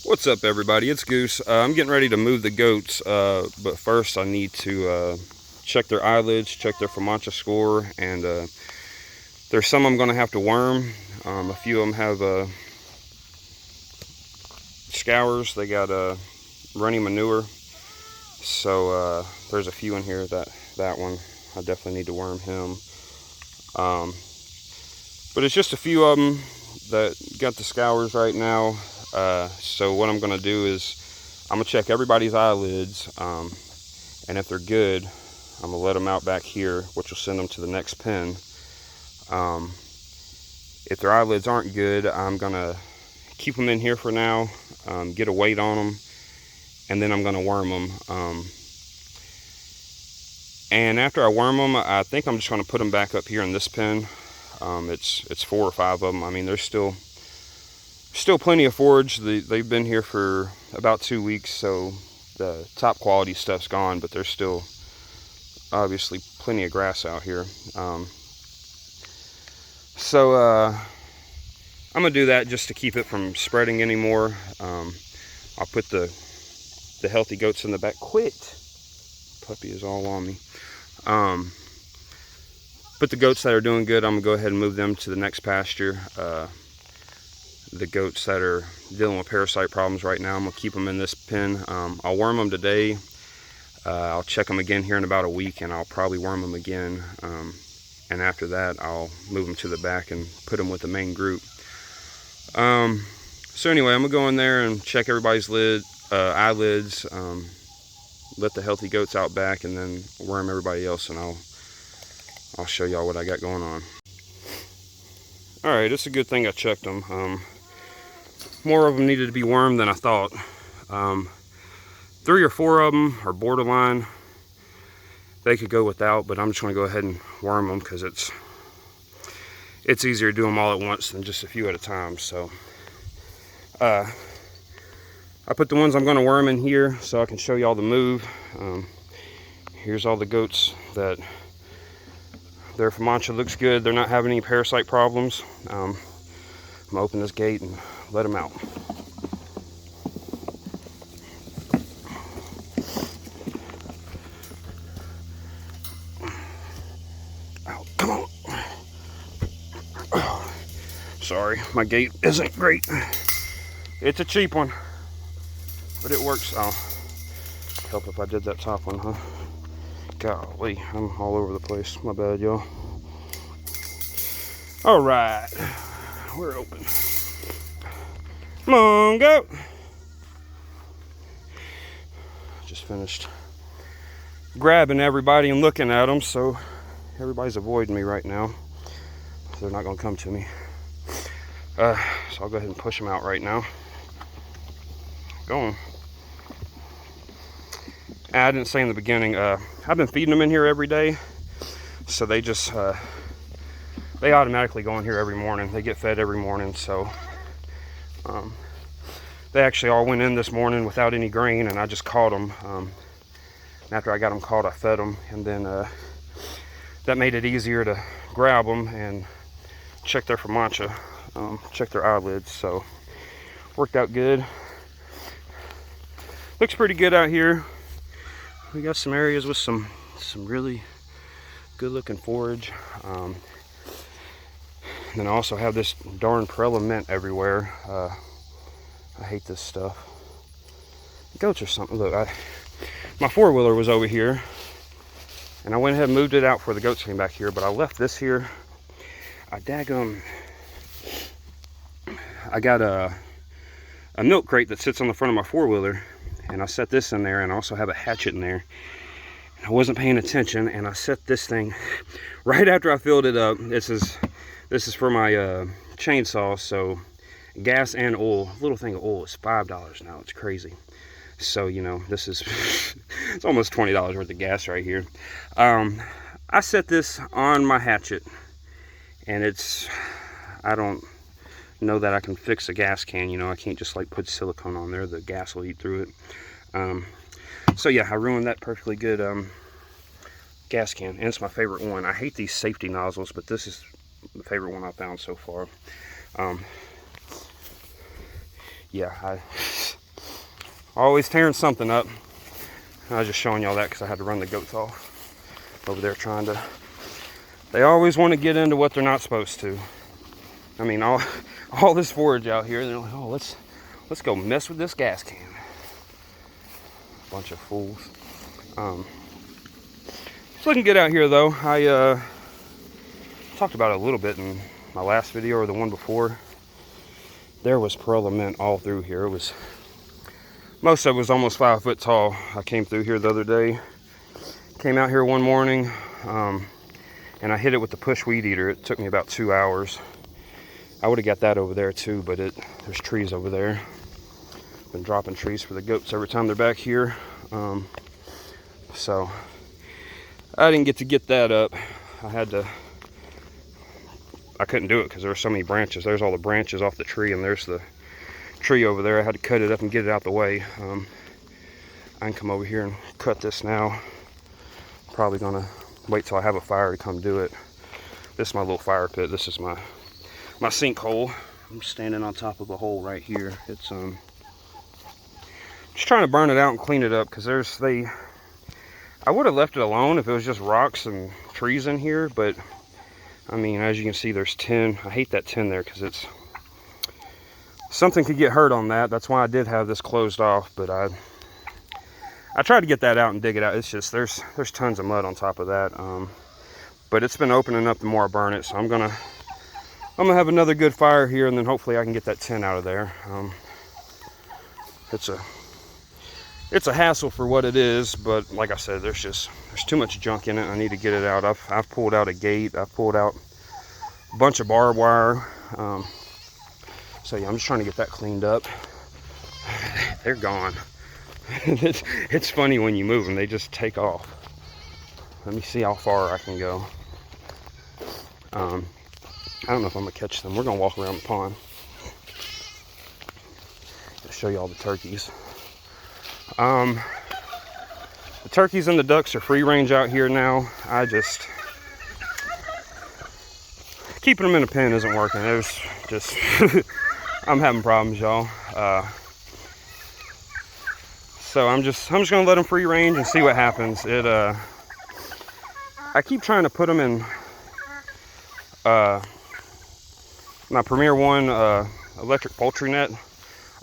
What's up, everybody? It's Goose. I'm getting ready to move the goats, but first I need to check their eyelids, check their famancha score, and there's some I'm going to have to worm. A few of them have scours. They got runny manure, so there's a few in here. That one I definitely need to worm him. But it's just a few of them that got the scours right now. So what I'm going to do is I'm going to check everybody's eyelids, and if they're good, I'm going to let them out back here, which will send them to the next pen. If their eyelids aren't good, I'm going to keep them in here for now, get a weight on them, and then I'm going to worm them. And after I worm them, I think I'm just going to put them back up here in this pen. It's 4 or 5 of them. I mean, there's still plenty of forage. They've been here for about 2 weeks, so the top quality stuff's gone, but there's still obviously plenty of grass out here. So I'm gonna do that just to keep it from spreading anymore. I'll put the healthy goats in the back. Quit! Puppy is all on me. But the goats that are doing good, I'm gonna go ahead and move them to the next pasture. The goats that are dealing with parasite problems right now, I'm gonna keep them in this pen. I'll worm them today. I'll check them again here in about a week, and I'll probably worm them again. And after that, I'll move them to the back and put them with the main group. So anyway, I'm gonna go in there and check everybody's eyelids, let the healthy goats out back, and then worm everybody else, and I'll show y'all what I got going on. All right, it's a good thing I checked them. More of them needed to be wormed than I thought. 3 or 4 of them are borderline. They could go without, but I'm just gonna go ahead and worm them because it's easier to do them all at once than just a few at a time. So I put the ones I'm gonna worm in here so I can show y'all the move. Here's all the goats that their famancha looks good. They're not having any parasite problems. I'm gonna open this gate and let them out. Oh, come on. Oh, sorry, my gate isn't great. It's a cheap one, but it works. Oh, help if I did that top one, huh? Golly, I'm all over the place. My bad, y'all. All right, we're open. Come on, go. Just finished grabbing everybody and looking at them, so everybody's avoiding me right now. They're not gonna come to me. So I'll go ahead and push them out right now. Go on. I didn't say in the beginning, I've been feeding them in here every day, so they just they automatically go in here every morning. They get fed every morning, so they actually all went in this morning without any grain, and I just caught them. After I got them caught, I fed them, and then that made it easier to grab them and check their famancha, check their eyelids. So worked out good. Looks pretty good out here. We got some areas with some really good looking forage. Then I also have this darn perilla mint everywhere. I hate this stuff. Goats or something. Look, my 4-wheeler was over here, and I went ahead and moved it out before the goats came back here, but I left this here. I got a milk crate that sits on the front of my 4-wheeler, and I set this in there, and I also have a hatchet in there. I wasn't paying attention, and I set this thing right after I filled it up. This is for my chainsaw, so gas and oil. A little thing of oil is $5 now. It's crazy. So, you know, this is it's almost $20 worth of gas right here. I set this on my hatchet, and I don't know that I can fix a gas can. You know, I can't just like put silicone on there. The gas will eat through it. So yeah, I ruined that perfectly good gas can, and it's my favorite one. I hate these safety nozzles, but this is the favorite one I found so far. Yeah, Always tearing something up. I was just showing y'all that because I had to run the goats off over there trying to. They always want to get into what they're not supposed to. I mean, all this forage out here, they're like, oh, let's go mess with this gas can. Bunch of fools. It's looking good out here, though. I talked about it a little bit in my last video or the one before. There was perilla mint all through here. Most of it was almost 5 foot tall. I came through here the other day. Came out here one morning, and I hit it with the push weed eater. It took me about 2 hours. I would have got that over there too, but there's trees over there. Been dropping trees for the goats every time they're back here. So I didn't get that up. I couldn't do it because there were so many branches. There's all the branches off the tree, and there's the tree over there. I had to cut it up and get it out the way. I can come over here and cut this now. Probably gonna wait till I have a fire to come do it. This is my little fire pit. This is my sinkhole. I'm standing on top of a hole right here. It's just trying to burn it out and clean it up because I would have left it alone if it was just rocks and trees in here, but I mean, as you can see, there's tin. I hate that tin there because something could get hurt on that. That's why I did have this closed off, but I tried to get that out and dig it out. It's just there's tons of mud on top of that. But it's been opening up the more I burn it, so I'm gonna have another good fire here, and then hopefully I can get that tin out of there. It's a hassle for what it is, but like I said, there's too much junk in it. I need to get it out. I've pulled out a gate. I've pulled out a bunch of barbed wire. So yeah, I'm just trying to get that cleaned up. They're gone. It's funny when you move them, they just take off. Let me see how far I can go. I don't know if I'm gonna catch them. We're gonna walk around the pond. I'll show you all the turkeys. The turkeys and the ducks are free range out here now. Keeping them in a pen isn't working. There's just I'm having problems, y'all. So I'm just gonna let them free range and see what happens. I keep trying to put them in my Premier One electric poultry net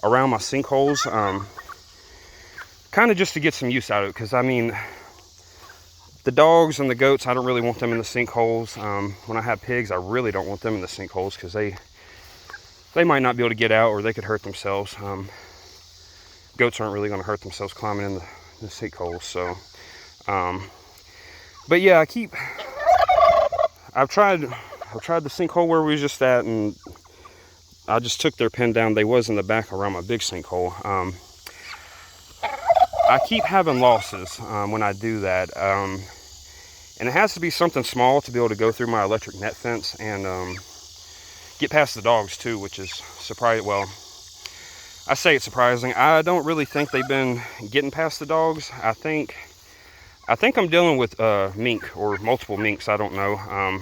around my sinkholes, kind of just to get some use out of it, because I mean, the dogs and the goats, I don't really want them in the sinkholes. When I have pigs, I really don't want them in the sinkholes because they might not be able to get out, or they could hurt themselves. Goats aren't really going to hurt themselves climbing in the sinkholes. So, but yeah, I've tried the sinkhole where we was just at, and I just took their pen down. They was in the back around my big sinkhole. I keep having losses when I do that, and it has to be something small to be able to go through my electric net fence and get past the dogs too, which is surprising. Well, I say it's surprising. I don't really think they've been getting past the dogs. I think I'm dealing with mink or multiple minks. I don't know,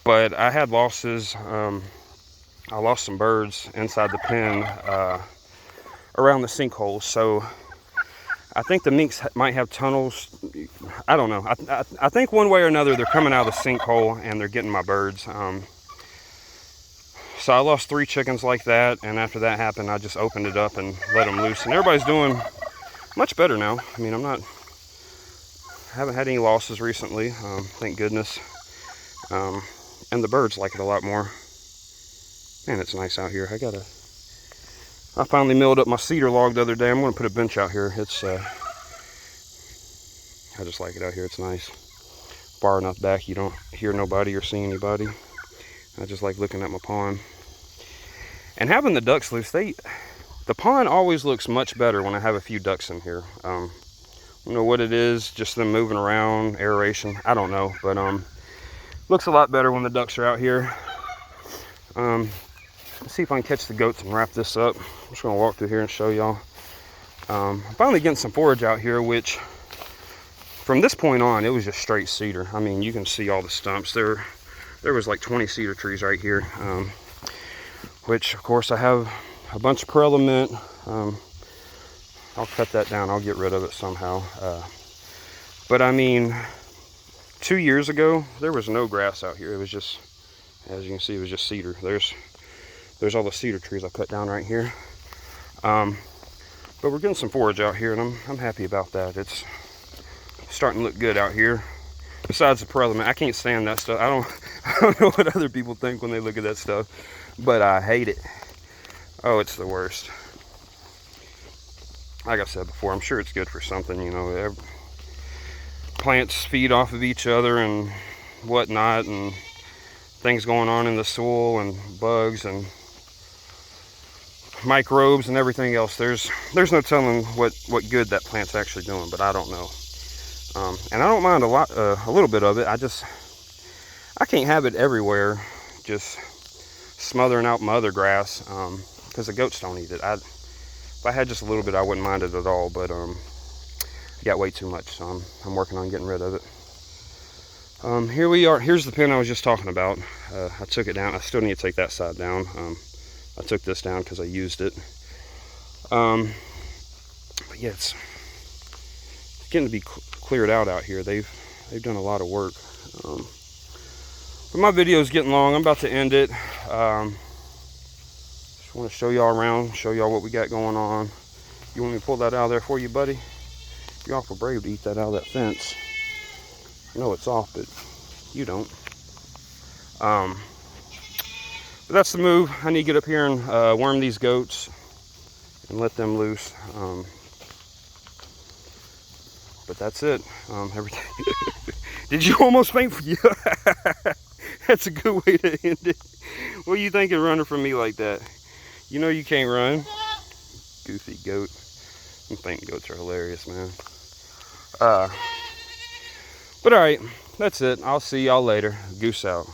but I had losses. I lost some birds inside the pen around the sinkhole, so I think the minks might have tunnels. I don't know. I think one way or another they're coming out of the sinkhole and they're getting my birds. So I lost 3 chickens like that, and after that happened, I just opened it up and let them loose. And everybody's doing much better now. I mean, I haven't had any losses recently, thank goodness. And the birds like it a lot more. Man, it's nice out here. I finally milled up my cedar log the other day. I'm going to put a bench out here. I just like it out here. It's nice. Far enough back you don't hear nobody or see anybody. I just like looking at my pond. And having the ducks loose, the pond always looks much better when I have a few ducks in here. I don't know what it is, just them moving around, aeration, I don't know. But looks a lot better when the ducks are out here. Let's see if I can catch the goats and wrap this up. I'm just gonna walk through here and show y'all. I'm finally getting some forage out here, which from this point on, it was just straight cedar. I mean, you can see all the stumps. There was like 20 cedar trees right here, which of course I have a bunch of perilla mint, I'll cut that down. I'll get rid of it somehow. But I mean, 2 years ago, there was no grass out here. It was just, as you can see, it was just cedar. There's all the cedar trees I cut down right here. But we're getting some forage out here, and I'm happy about that. It's starting to look good out here. Besides the parliament, I can't stand that stuff. I don't know what other people think when they look at that stuff, but I hate it. Oh, it's the worst. Like I said before, I'm sure it's good for something, you know. Plants feed off of each other and whatnot, and things going on in the soil, and bugs and microbes and everything else. There's no telling what good that plant's actually doing, but I don't know. And I don't mind a little bit of it. I can't have it everywhere, just smothering out my other grass, because the goats don't eat it. If I had just a little bit, I wouldn't mind it at all, but I got way too much, so I'm working on getting rid of it. Here we are. Here's the pen I was just talking about. I took it down. I still need to take that side down. I took this down because I used it. But yeah, it's getting to be cleared out here. They've done a lot of work. But my video is getting long. I'm about to end it. Just want to show y'all around, show y'all what we got going on. You want me to pull that out of there for you, buddy? You're awful brave to eat that out of that fence. I know it's off, but you don't. But that's the move. I need to get up here and worm these goats and let them loose. But that's it. Everything. Did you almost faint for you? That's a good way to end it. What do you think of running from me like that? You know you can't run. Goofy goat. Them fainting goats are hilarious, man. But alright, that's it. I'll see y'all later. Goose out.